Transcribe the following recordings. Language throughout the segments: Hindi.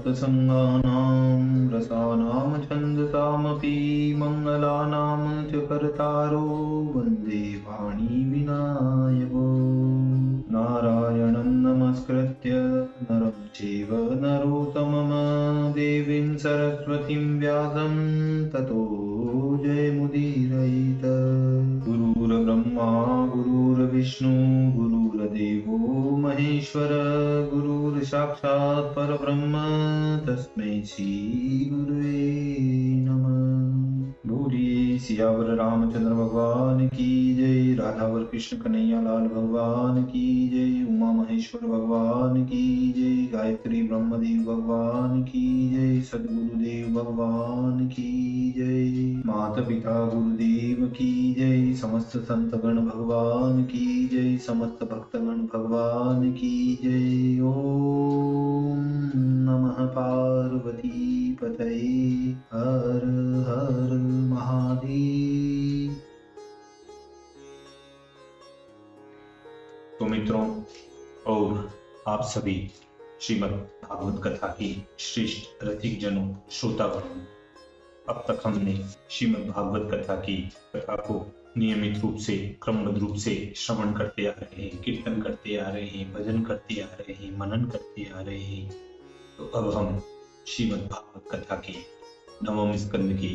सप्तसङ्गानां रसानां छन्दसामपि मङ्गलानां च कर्तारो वन्दे वाणीविनायको। नारायणं नमस्कृत्य नरं चैव नरोत्तमं देवीं सरस्वतीं व्यासं ततो जयमुदीरयेत्। गुरुर्ब्रह्मा गुरुर्विष्णु गुरुर्देवो महेश्वर गुरुर्साक्षात् परब्रह्म तस्मै श्री गुरुवे नमः। बोलिए सियावर रामचंद्र भगवान की जय, राधावर कृष्ण कन्हैया लाल भगवान की जय, उमा महेश्वर भगवान की जय, गायत्री ब्रह्मदेव भगवान की जय, सद्गुरुदेव भगवान की जय, माता पिता गुरुदेव की जय, समस्त संतगण भगवान की जय, समस्त भक्तगण भगवान की जय। ओम नमः पार्वती पतये हर हर महादेव। तो मित्रों और आप सभी श्रीमद् भागवत कथा की श्रेष्ठ रसिक जनों श्रोतागणों, अब तक हमने श्रीमद् भागवत कथा की कथा को नियमित रूप से क्रमबद्ध रूप से श्रवण करते आ रहे हैं, कीर्तन करते आ रहे हैं, भजन करते आ रहे हैं, मनन करते आ रहे हैं। तो अब हम श्रीमद् भागवत कथा के नवम स्कंद के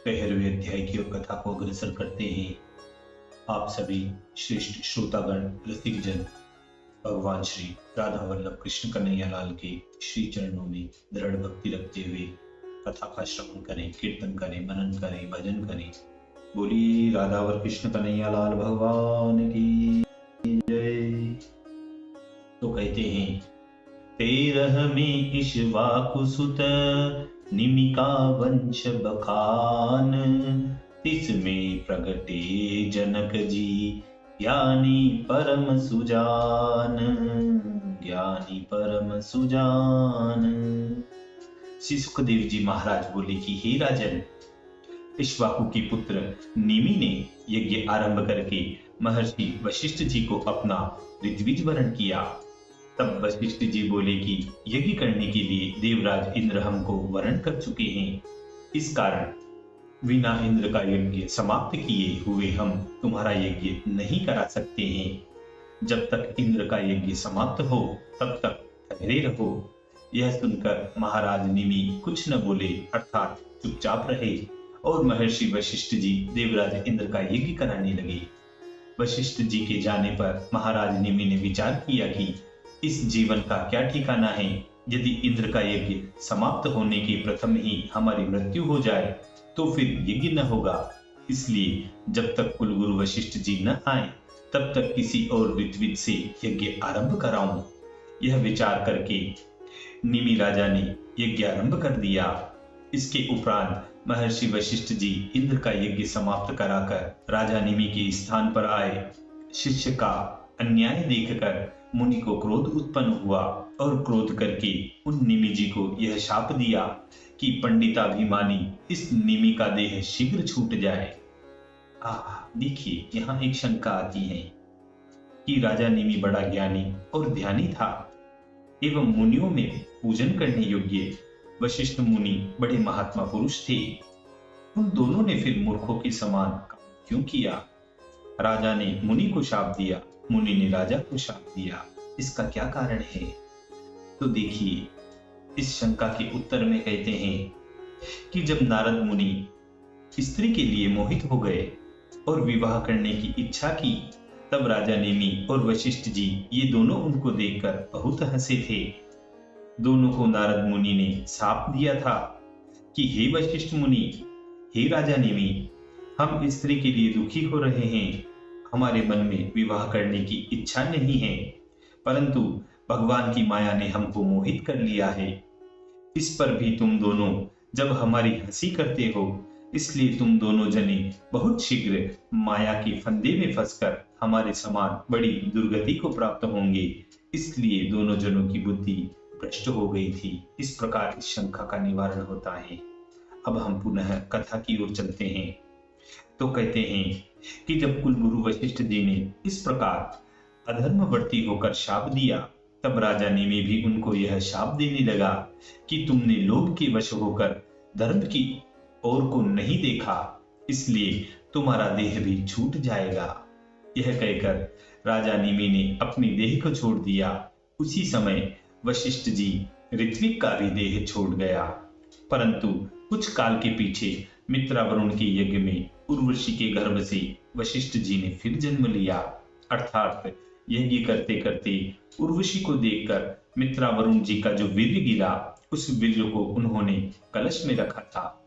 13वें अध्याय की ओर कथा को अग्रसर करते हैं। आप सभी श्रेष्ठ श्रोतागण रसिक जन भगवान श्री राधा वल्लभ कृष्ण कन्हैया लाल के श्री चरणों में दृढ़ भक्ति रखते हुए कथा का श्रवण करें, कीर्तन करें, मनन करें, भजन करें। बोलिए राधावर कृष्ण कन्हैया लाल भगवान की जय। तो कहते हैं 13 में इक्ष्वाकु सुत निमिका वंश बखान, 30 में प्रगटे जनक जी ज्ञानी परम सुजान, ज्ञानी परम सुजान। श्री सुखदेव जी महाराज बोले कि हे राजन, इक्ष्वाकु की पुत्र निमि ने यज्ञ आरंभ करके महर्षि वशिष्ठ जी को अपना ऋत्विज वरण किया। तब वशिष्ठ जी बोले कि यज्ञ करने के लिए देवराज इंद्र हमको वरण कर चुके हैं, इस कारण बिना इंद्र का यज्ञ समाप्त किए हुए हम तुम्हारा यज्ञ नहीं करा सकते हैं। जब तक इंद्र का यज्ञ समाप्त हो तब तक ठहरे रहो। यह सुनकर महाराज निमि कुछ न बोले, अर्थात चुपचाप रहे और महर्षि वशिष्ठ जी देवराज इंद्र का यज्ञ कराने लगे। वशिष्ठ जी के जाने पर महाराज निमि ने विचार किया कि इस जीवन का क्या ठिकाना है। यदि इंद्र का यज्ञ समाप्त होने के प्रथम ही हमारी मृत्यु हो जाए तो फिर यज्ञ न होगा। इसलिए जब तक कुलगुरु वशिष्ठ जी न आए तब तक किसी और ऋत्विज से यज्ञ आरंभ कराऊं। यह विचार करके निमि राजा ने यज्ञ आरंभ कर दिया। इसके उपरांत महर्षि वशिष्ठ जी इंद्र का यज्ञ समाप्त कराकर राजा निमि के स्थान पर आए। शिष्य का अन्याय देखकर मुनि को क्रोध उत्पन्न हुआ और क्रोध करके उन निमि जी को यह शाप दिया कि पंडिताभिमानी इस निमि का देह शीघ्र छूट जाए। देखिए, यहाँ एक शंका आती है कि राजा निमि बड़ा ज्ञानी और ध्यानी था एवं मुनियों में पूजन करने योग्य वशिष्ठ मुनि बड़े महात्मा पुरुष थे। उन दोनों ने फिर मूर्खों के समान काम क्यों किया? राजा ने मुनि को शाप दिया, मुनि ने राजा को शाप दिया, इसका क्या कारण है? तो देखिए, इस शंका के उत्तर में कहते हैं कि जब नारद मुनि स्त्री के लिए मोहित हो गए और विवाह करने की इच्छा की, तब राजा नेमि और वशिष्ठ जी ये दोनों उनको देखकर बहुत हंसे थे। दोनों को नारद मुनि ने शाप दिया था कि हे वशिष्ठ मुनि, हे राजा नेमि, हम स्त्री के लिए दुखी हो रहे हैं, हमारे मन में विवाह करने की इच्छा नहीं है, परंतु भगवान की माया ने हमको मोहित कर लिया है। इस पर भी तुम दोनों जब हमारी हंसी करते हो, इसलिए तुम दोनों जने बहुत शीघ्र माया के फंदे में फंसकर हमारे समान बड़ी दुर्गति को प्राप्त होंगे। इसलिए दोनों जनों की बुद्धि भ्रष्ट हो गई थी। इस प्रकार इस शंका का निवारण होता है। अब हम पुनः कथा की ओर चलते हैं। तो कहते हैं कि जब कुलगुरु वशिष्ठ जी ने इस प्रकार अधर्मवर्ती होकर शाप दिया, तब राजा नेमी भी उनको यह शाप देने लगा कि तुमने लोभ के वश होकर धर्म की ओर को नहीं देखा, इसलिए तुम्हारा देह भी छूट जाएगा। यह कहकर राजा नेमी ने अपनी देह को छोड़ दिया। उसी समय वशिष्ठ जी ऋत्विक का भी देह छोड़ गया। परंतु कुछ काल के पीछे मित्रावरुण के यज्ञ में उर्वशी के गर्भ से वशिष्ठ जी ने फिर जन्म लिया। अर्थात यज्ञ करते करते उर्वशी को देखकर मित्रावरुण जी का जो वीर्य गिरा, उस वीर्य को उन्होंने कलश में रखा था।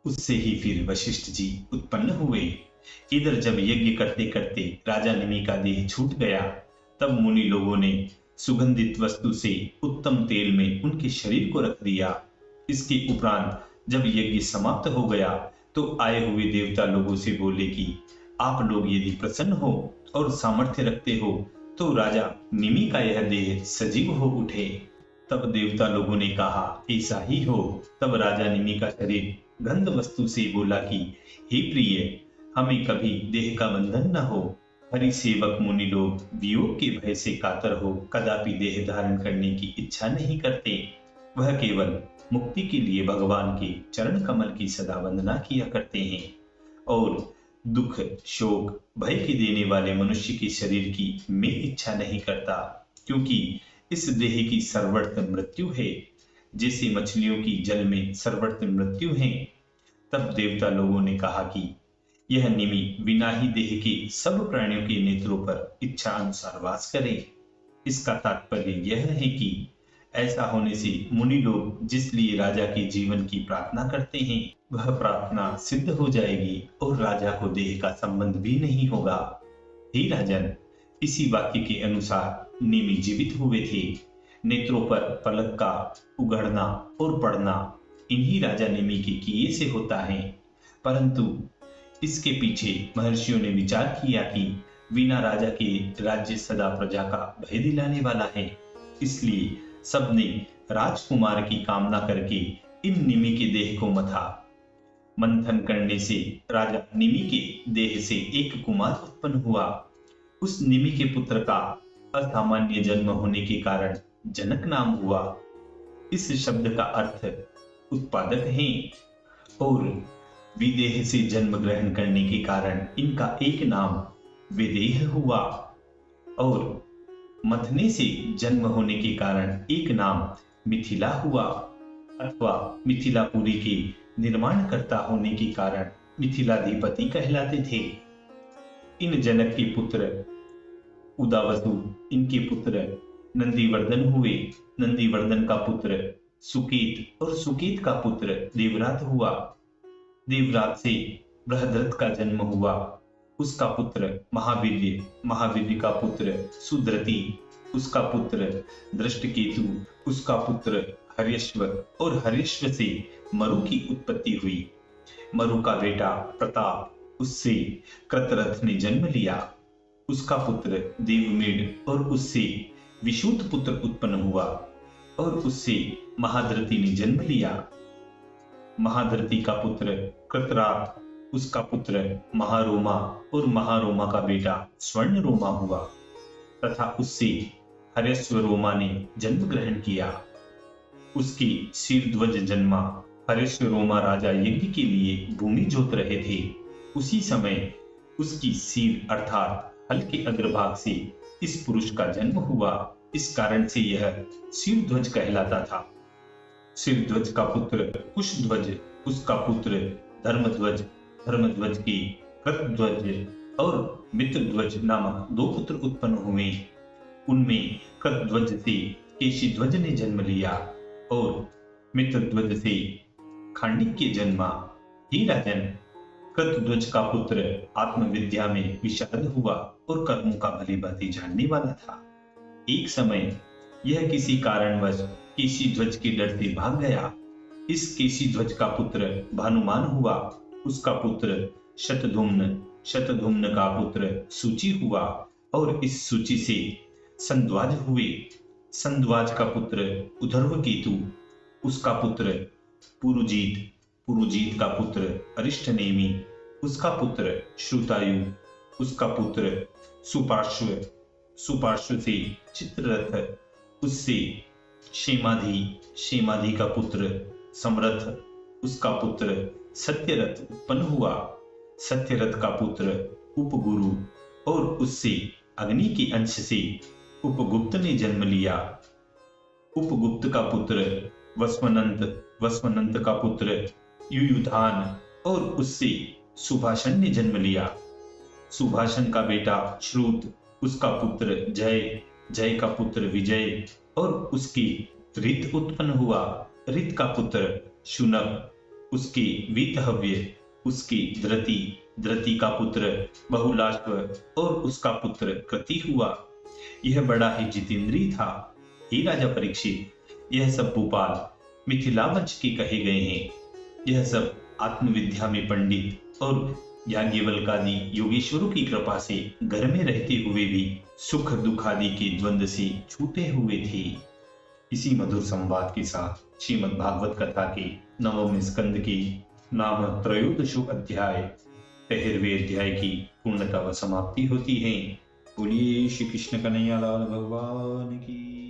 उससे ही फिर वशिष्ठ जी उत्पन्न हुए। इधर जब यज्ञ करते करते राजा नेमी का देह छूट गया, तब मुनि लोगों ने सुगंधित वस्तु से उत्तम तेल में उनके शरीर को रख दिया। इसके उपरांत जब यज्ञ समाप्त हो गया तो आए हुए देवता लोगों से बोले कि आप लोग यदि प्रसन्न हो और सामर्थ्य रखते हो तो राजा नेमी का यह देह सजीव हो उठे। तब देवता लोगों ने कहा ऐसा ही हो। तब राजा नेमी का शरीर गंध वस्तु से बोला कि हे प्रिय, हमें कभी देह का बंधन न हो। हरि सेवक मुनि लोग वियोग के भय से कातर हो कदापि देह धारण करने की इच्छा नहीं करते। वह केवल मुक्ति के लिए भगवान के चरण कमल की सदा वंदना किया करते हैं और दुख शोक भय के देने वाले मनुष्य के शरीर की मैं इच्छा नहीं करता, क्योंकि इस देह की सर्वत्र मृत्यु है, जैसे मछलियों की जल में सर्वत्र मृत्यु है। तब देवता लोगों ने कहा कि यह नेमी बिना ही देह के सब प्राणियों के नेत्रों पर इच्छा अनुसार वास करे। इसका तात्पर्य यह है कि ऐसा होने से मुनि लोग जिस लिए राजा के जीवन की प्रार्थना करते हैं, वह प्रार्थना सिद्ध हो जाएगी और राजा को देह का संबंध भी नहीं होगा। हे राजन, इसी वाक्य के अनुसार नेमी जीवित हुए थे। नेत्रों पर पलक का उघड़ना और पड़ना इन्हीं राजा नेमी के किए से होता है। परंतु इसके पीछे महर्षियों ने विचार किया कि बिना राजा के राज्य सदा प्रजा का भय दिलाने वाला है, इसलिए सबने राजकुमार की कामना करके इन निमि के देह को मथा। मंथन करने से राजा निमि के देह से एक कुमार उत्पन्न हुआ। उस निमि के पुत्र का असामान्य जन्म होने के कारण जनक नाम हुआ। इस शब्द का अर्थ उत्पादक है और विदेह से जन्म ग्रहण करने के कारण इनका एक नाम विदेह हुआ और मथने से जन्म होने के कारण एक नाम मिथिला हुआ अथवा मिथिलापुरी के निर्माणकर्ता होने के कारण मिथिलाधिपति कहलाते थे। इन जनक के पुत्र उदावसु, इनके पुत्र नंदीवर्धन हुए। नंदीवर्धन का पुत्र सुकेत और सुकेत का पुत्र देवरात हुआ। देवरात से बृहद्रथ का जन्म हुआ। उसका पुत्र महावीर्य, महावीर्य का पुत्र सुद्रति, उसका पुत्र दृष्टकेतु, उसका पुत्र हर्यश्व और हर्यश्व से मरु की उत्पत्ति हुई। मरु का बेटा प्रताप, उससे कृतरथ ने जन्म लिया। उसका पुत्र देवमेढ़ और उससे विशुद्ध पुत्र उत्पन्न हुआ और उससे महाधृति ने जन्म लिया। महाधृति का पुत्र कृतरात, उसका पुत्र महारोमा और महारोमा का बेटा स्वर्ण रोमा हुआ तथा उससे हर्यश्व रोमा ने जन्म ग्रहण किया। उसकी शीरध्वज जन्मा। हर्यश्व रोमा राजा यज्ञ के लिए भूमि जोत रहे थे। उसी समय उसकी शीर अर्थात हल के अग्रभाग से इस पुरुष का जन्म हुआ। इस कारण से यह शीरध्वज कहलाता था। शीरध्वज का पुत्र कुशध्वज, उसका पुत्र धर्मध्वज, धर्मध्वज की कृतध्वज और मित्रध्वज नामक दो पुत्र उत्पन्न हुए। उनमें कृतध्वज से केशीध्वज ने जन्म लिया और मित्रध्वज से खांडिक्य जन्मा। हे राजन, कृतध्वज का पुत्र आत्मविद्या में विशारद हुआ और कर्मों का भली भांति जानने वाला था। एक समय यह किसी कारणवश केशीध्वज के डर से भाग गया। इस केशीध्वज का पुत्र भानुमान हुआ। उसका पुत्र शतधुम्न, शतधुम्न का पुत्र सूची हुआ और इस सूची से संध्वाज हुए। संध्वाज का पुत्र उधर्वकेतु, उसका पुत्र पुरुजीत, पुरुजीत का पुत्र अरिष्टनेमि, उसका पुत्र श्रुतायु, उसका पुत्र सुपार्श्व, सुपार्श्व से चित्ररथ उससे क्षेमाधि, क्षेमाधि का पुत्र समरथ, उसका पुत्र सत्यरथ उत्पन्न हुआ। सत्यरथ का पुत्र उपगुरु और उससे अग्नि के अंश से उपगुप्त ने जन्म लिया। उपगुप्त का पुत्र वस्वनंत, वस्वनंत का पुत्र युयुधान और उससे सुभाषण ने जन्म लिया। सुभाषण का बेटा श्रुत, उसका पुत्र जय, जय का पुत्र विजय और उसकी रित उत्पन्न हुआ। रित का पुत्र शुनक, उसके वीतहव्य, उसकी धृति, धृति का पुत्र बहुलाश्व और उसका पुत्र कृति हुआ। यह बड़ा ही जितेंद्रिय था। हे राजा परीक्षित, यह सब भूपाल मिथिला वंश के कहे गए हैं। यह सब आत्मविद्या में पंडित और याज्ञवल्क्यादि योगेश्वरों की कृपा से घर में रहते हुए भी सुख दुख आदि के द्वंद्व से छूटे हुए थे। इसी मधुर संवाद के साथ श्रीमद् भागवत कथा के 9वें स्कंद की नाम त्रयोदशो अध्याय 13वें अध्याय की पूर्णता व समाप्ति होती है। बोलिए श्री कृष्ण कन्हैया लाल भगवान की।